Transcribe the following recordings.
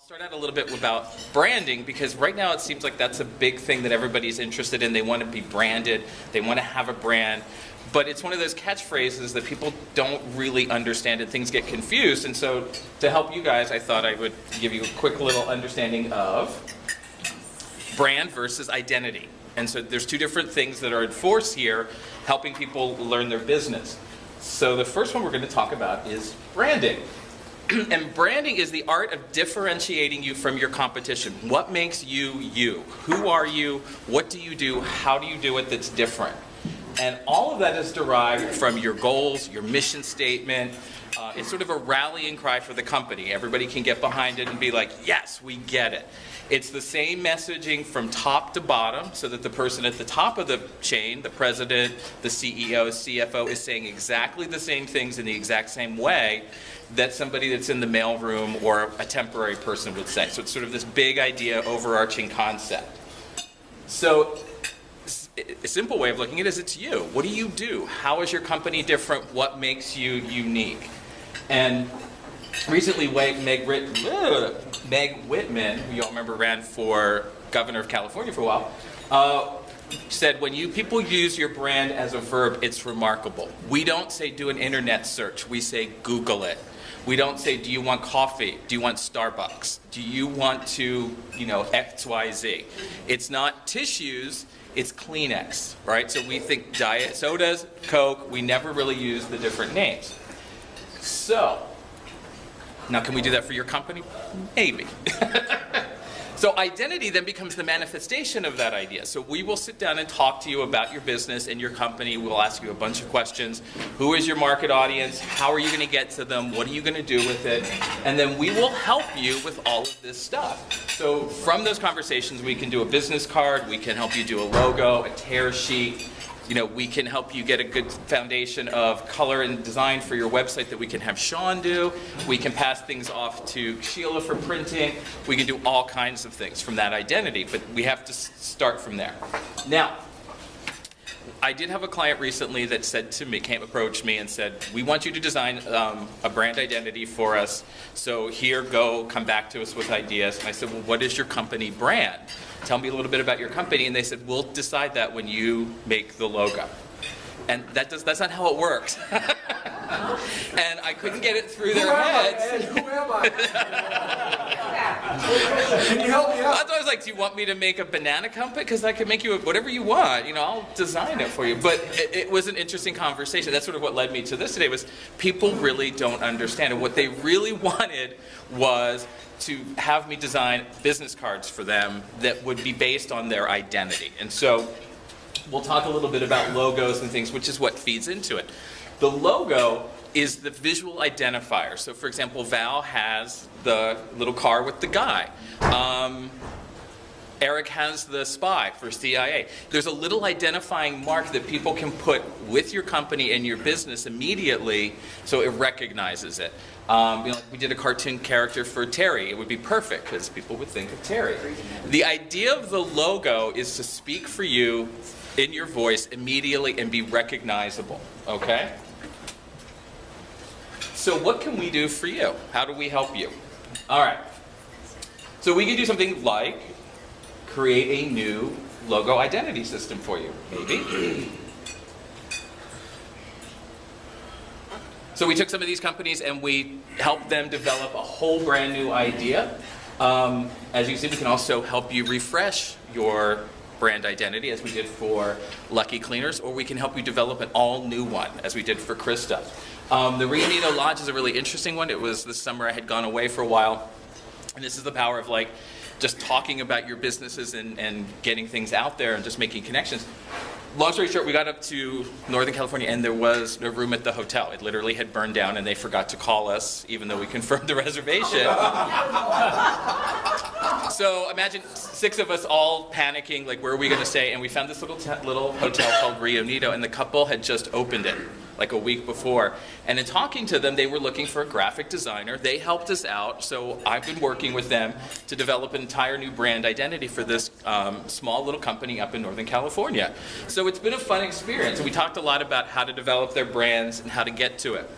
start out a little bit about branding, because right now it seems like that's a big thing that everybody's interested in. They want to be branded, they want to have a brand, but it's one of those catchphrases that people don't really understand and things get confused. And so to help you guys, I thought I would give you a quick little understanding of brand versus identity. And so there's two different things that are in force here, helping people learn their business. So the first one we're going to talk about is branding. And branding is the art of differentiating you from your competition. What makes you you? Who are you? What do you do? How do you do it that's different? And all of that is derived from your goals, your mission statement. It's sort of a rallying cry for the company. Everybody can get behind it and be like, yes, we get it. It's the same messaging from top to bottom, so that the person at the top of the chain, the president, the CEO, CFO, is saying exactly the same things in the exact same way that somebody that's in the mailroom or a temporary person would say. So it's sort of this big idea, overarching concept. So a simple way of looking at it is it's you. What do you do? How is your company different? What makes you unique? And recently, Meg Whitman, who you all remember ran for governor of California for a while, said when people use your brand as a verb, it's remarkable. We don't say do an internet search. We say Google it. We don't say, do you want coffee? Do you want Starbucks? Do you want to, XYZ? It's not tissues, it's Kleenex, right? So we think diet sodas, Coke, we never really use the different names. So, now can we do that for your company? Maybe. So identity then becomes the manifestation of that idea. So we will sit down and talk to you about your business and your company. We'll ask you a bunch of questions. Who is your market audience? How are you going to get to them? What are you going to do with it? And then we will help you with all of this stuff. So from those conversations, we can do a business card. We can help you do a logo, a tear sheet. We can help you get a good foundation of color and design for your website that we can have Sean do. We can pass things off to Sheila for printing. We can do all kinds of things from that identity, but we have to start from there. Now, I did have a client recently that said to me, approached me and said, we want you to design a brand identity for us. So here, come back to us with ideas. And I said, well, what is your company brand? Tell me a little bit about your company. And they said, we'll decide that when you make the logo. And that's not how it works. And I couldn't get it through their heads. Who am I? Can you help me out? I was like, do you want me to make a banana company? Because I can make you whatever you want. I'll design it for you. But it was an interesting conversation. That's sort of what led me to this today, was people really don't understand. And what they really wanted was to have me design business cards for them that would be based on their identity. And so we'll talk a little bit about logos and things, which is what feeds into it. The logo is the visual identifier. So for example, Val has the little car with the guy. Eric has the spy for CIA. There's a little identifying mark that people can put with your company and your business immediately, so it recognizes it. We did a cartoon character for Terry. It would be perfect because people would think of Terry. The idea of the logo is to speak for you in your voice immediately and be recognizable, okay? So what can we do for you? How do we help you? All right. So we can do something like create a new logo identity system for you, maybe. So we took some of these companies and we helped them develop a whole brand new idea. As you see, we can also help you refresh your brand identity, as we did for Lucky Cleaners, or we can help you develop an all-new one, as we did for Krista. The Rio Nino Lodge is a really interesting one. It was this summer I had gone away for a while, and this is the power of just talking about your businesses and getting things out there and just making connections. Long story short, we got up to Northern California and there was no room at the hotel. It literally had burned down and they forgot to call us, even though we confirmed the reservation. So imagine 6 of us all panicking, like, where are we going to stay? And we found this little hotel called Rio Nino, and the couple had just opened it like a week before. And in talking to them, they were looking for a graphic designer. They helped us out, so I've been working with them to develop an entire new brand identity for this small little company up in Northern California. So it's been a fun experience, and we talked a lot about how to develop their brands and how to get to it.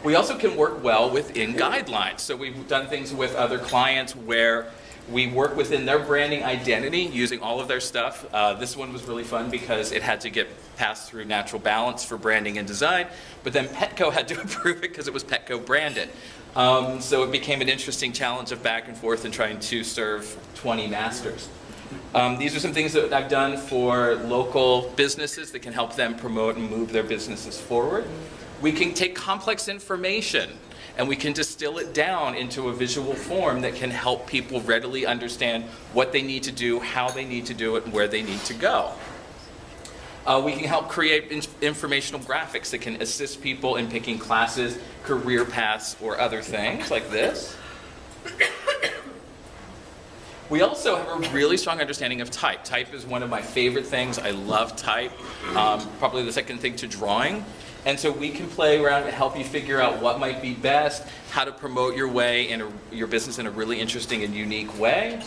We also can work well within guidelines. So we've done things with other clients where we work within their branding identity using all of their stuff. This one was really fun because it had to get passed through Natural Balance for branding and design, but then Petco had to approve it because it was Petco branded. So it became an interesting challenge of back and forth and trying to serve 20 masters. These are some things that I've done for local businesses that can help them promote and move their businesses forward. We can take complex information and we can distill it down into a visual form that can help people readily understand what they need to do, how they need to do it, and where they need to go. We can help create informational graphics that can assist people in picking classes, career paths, or other things like this. We also have a really strong understanding of type. Type is one of my favorite things. I love type. Probably the second thing to drawing. And so we can play around and help you figure out what might be best, how to promote your way in your business in a really interesting and unique way.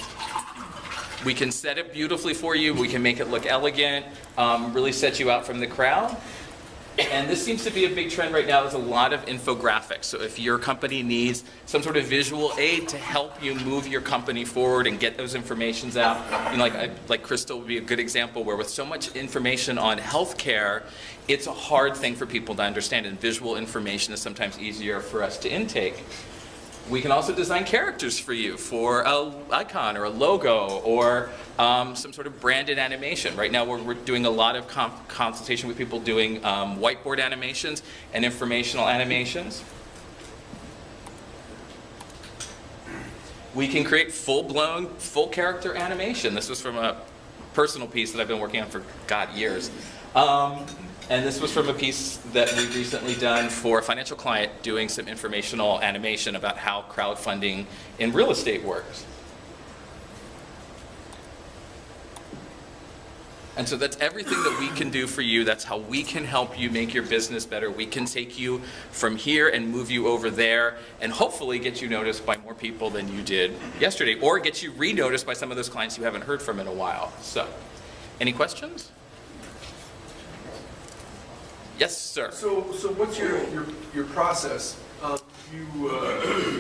We can set it beautifully for you. We can make it look elegant, really set you out from the crowd. And this seems to be a big trend right now. There's a lot of infographics. So if your company needs some sort of visual aid to help you move your company forward and get those informations out, you know, like Crystal would be a good example where with so much information on healthcare, it's a hard thing for people to understand, and visual information is sometimes easier for us to intake. We can also design characters for you for an icon or a logo or some sort of branded animation. Right now we're doing a lot of consultation with people doing whiteboard animations and informational animations. We can create full-blown, full-character animation. This was from a personal piece that I've been working on for, God, years. And this was from a piece that we've recently done for a financial client doing some informational animation about how crowdfunding in real estate works. And so that's everything that we can do for you. That's how we can help you make your business better. We can take you from here and move you over there and hopefully get you noticed by more people than you did yesterday, or get you re-noticed by some of those clients you haven't heard from in a while. So, any questions? Yes, sir. So what's your process? You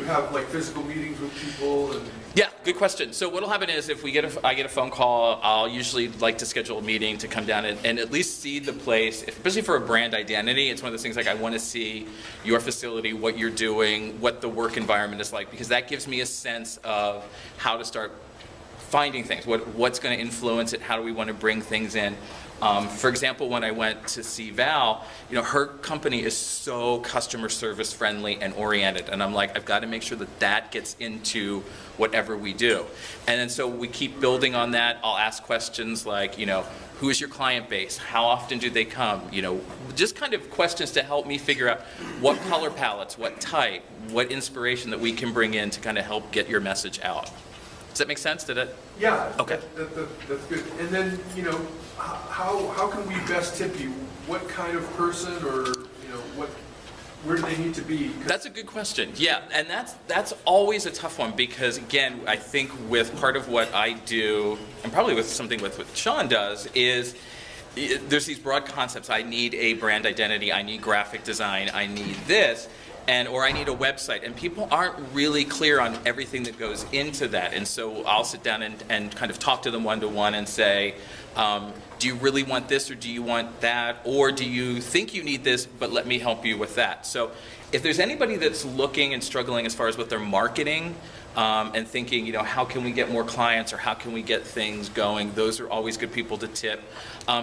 have like physical meetings with people and... Yeah, good question. So what'll happen is if I get a phone call, I'll usually like to schedule a meeting to come down and at least see the place, especially for a brand identity. It's one of those things like I want to see your facility, what you're doing, what the work environment is like, because that gives me a sense of how to start finding things, what's going to influence it, how do we want to bring things in. For example, when I went to see Val, you know, her company is so customer service friendly and oriented, and I'm like, I've got to make sure that that gets into whatever we do. And then so we keep building on that. I'll ask questions like, you know, who is your client base? How often do they come? You know, just kind of questions to help me figure out what color palettes, what type, what inspiration that we can bring in to kind of help get your message out. Does that make sense? Did it? Yeah. Okay. That's good. And then, you know, how can we best tip you? What kind of person, or you know, where do they need to be? That's a good question. Yeah, and that's always a tough one because again, I think with part of what I do, and probably with something with what Sean does, is there's these broad concepts. I need a brand identity. I need graphic design. I need this. Or I need a website, and people aren't really clear on everything that goes into that. And so I'll sit down and kind of talk to them one-to-one and say, do you really want this or do you want that? Or do you think you need this, but let me help you with that? So if there's anybody that's looking and struggling as far as with their marketing and thinking, you know, how can we get more clients or how can we get things going, those are always good people to tip.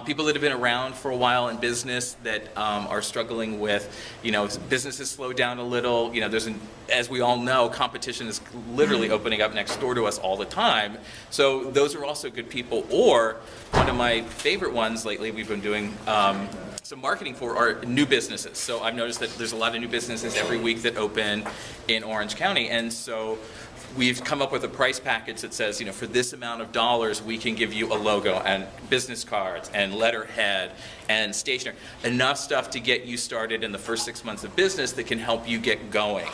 People that have been around for a while in business that are struggling with, you know, businesses slow down a little. You know, as we all know, competition is literally opening up next door to us all the time. So those are also good people. Or one of my favorite ones lately we've been doing some marketing for are new businesses. So I've noticed that there's a lot of new businesses every week that open in Orange County. And so we've come up with a price package that says, for this amount of dollars, we can give you a logo and business cards and letterhead and stationery, enough stuff to get you started in the first 6 months of business that can help you get going.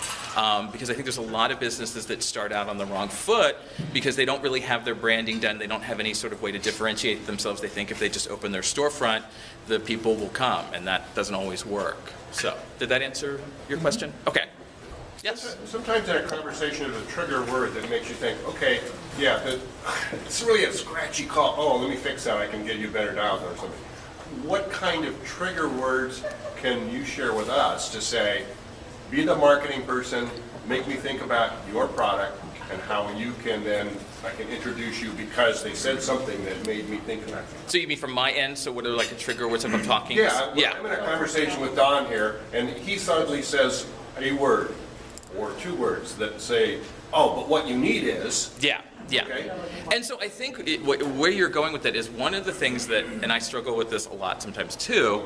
Because I think there's a lot of businesses that start out on the wrong foot because they don't really have their branding done. They don't have any sort of way to differentiate themselves. They think if they just open their storefront, the people will come, and that doesn't always work. So, did that answer your question? Okay. Yes? Sometimes in a conversation there's a trigger word that makes you think, okay, yeah, it's really a scratchy call. Oh, let me fix that. I can get you better dials or something. What kind of trigger words can you share with us to say, be the marketing person, make me think about your product and how you can then, I can introduce you because they said something that made me think about it. So you mean from my end? So what are like a trigger words if I'm talking? Yeah, I'm in a conversation with Don here, and he suddenly says a word or two words that say, oh, but what you need is... Yeah. Okay. And so I think where you're going with it is one of the things that, and I struggle with this a lot sometimes too,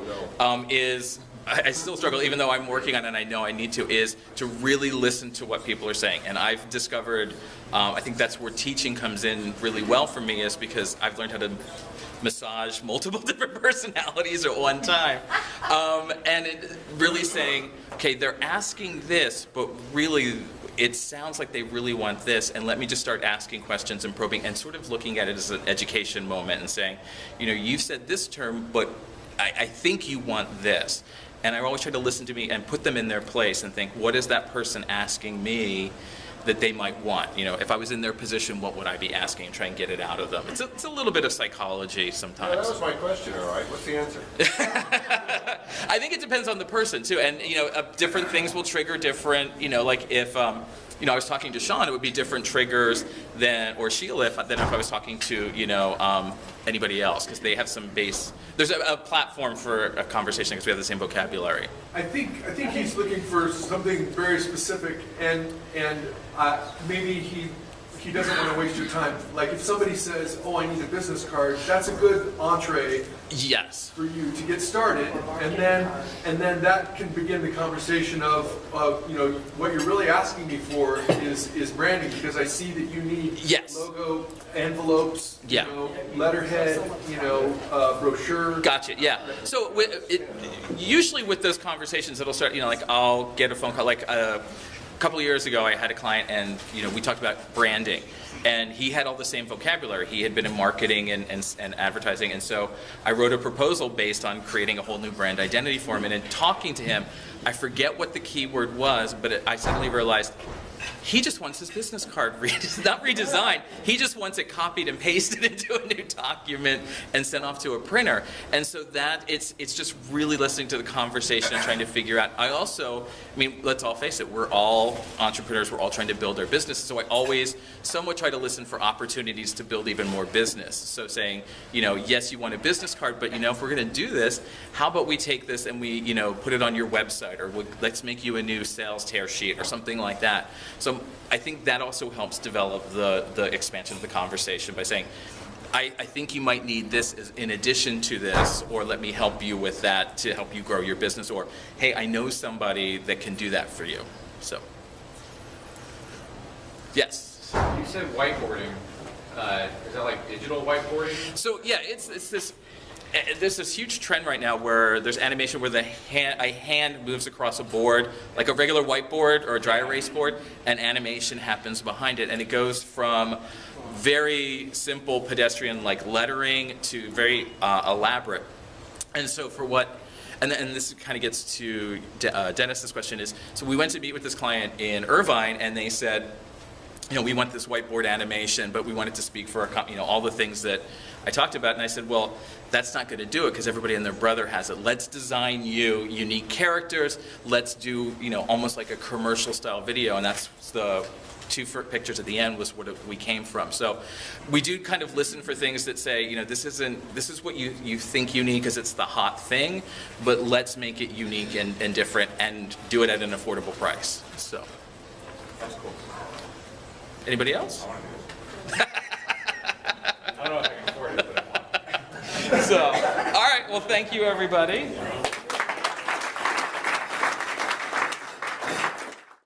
is, I still struggle even though I'm working on it and I know I need to, is to really listen to what people are saying. And I've discovered, I think that's where teaching comes in really well for me, is because I've learned how to massage multiple different personalities at one time. And really saying, okay, they're asking this, but really it sounds like they really want this, and let me just start asking questions and probing and sort of looking at it as an education moment and saying, you've said this term, but I think you want this. And I always try to listen to me and put them in their place and think, what is that person asking me that they might want? If I was in their position, what would I be asking, and try and get it out of them? It's a little bit of psychology sometimes. Yeah, that was my question, all right. What's the answer? I think it depends on the person too, and different things will trigger different. Like if I was talking to Sean, it would be different triggers or Sheila than if I was talking to anybody else, because they have some base. There's a platform for a conversation because we have the same vocabulary. I think he's looking for something very specific, and maybe he doesn't want to waste your time. Like if somebody says, "Oh, I need a business card," that's a good entree. Yes. For you to get started, and then that can begin the conversation of what you're really asking me for is branding, because I see that you need logo, envelopes, letterhead, brochure. Gotcha. Yeah. So usually with those conversations, it'll start. Like I'll get a phone call. Like a couple of years ago, I had a client, and we talked about branding. And he had all the same vocabulary. He had been in marketing and advertising, and so I wrote a proposal based on creating a whole new brand identity for him. And in talking to him, I forget what the keyword was, but I suddenly realized he just wants his business card not redesigned. He just wants it copied and pasted into a new document and sent off to a printer. And so that it's just really listening to the conversation and trying to figure out. Let's all face it, we're all entrepreneurs. We're all trying to build our businesses. So I always somewhat try to listen for opportunities to build even more business. So saying, yes, you want a business card, but if we're going to do this, how about we take this and we, put it on your website, or let's make you a new sales tear sheet or something like that. So I think that also helps develop the expansion of the conversation by saying, I think you might need this in addition to this, or let me help you with that to help you grow your business, or hey, I know somebody that can do that for you. So, yes? You said whiteboarding. Is that like digital whiteboarding? So yeah, there's this huge trend right now where there's animation where a hand moves across a board, like a regular whiteboard or a dry erase board, and animation happens behind it. And it goes from very simple pedestrian like lettering to very elaborate. And so and this kind of gets to Dennis's question is, so we went to meet with this client in Irvine, and they said, we want this whiteboard animation, but we want it to speak for all the things that I talked about. And I said, well, that's not going to do it because everybody and their brother has it. Let's design you unique characters. Let's do, almost like a commercial style video. And that's the two pictures at the end was what we came from. So we do kind of listen for things that say, this is what you think you need because it's the hot thing, but let's make it unique and different and do it at an affordable price. So That's cool. Anybody else? I don't know if I can afford it, but I want it. So, all right. Well, thank you, everybody.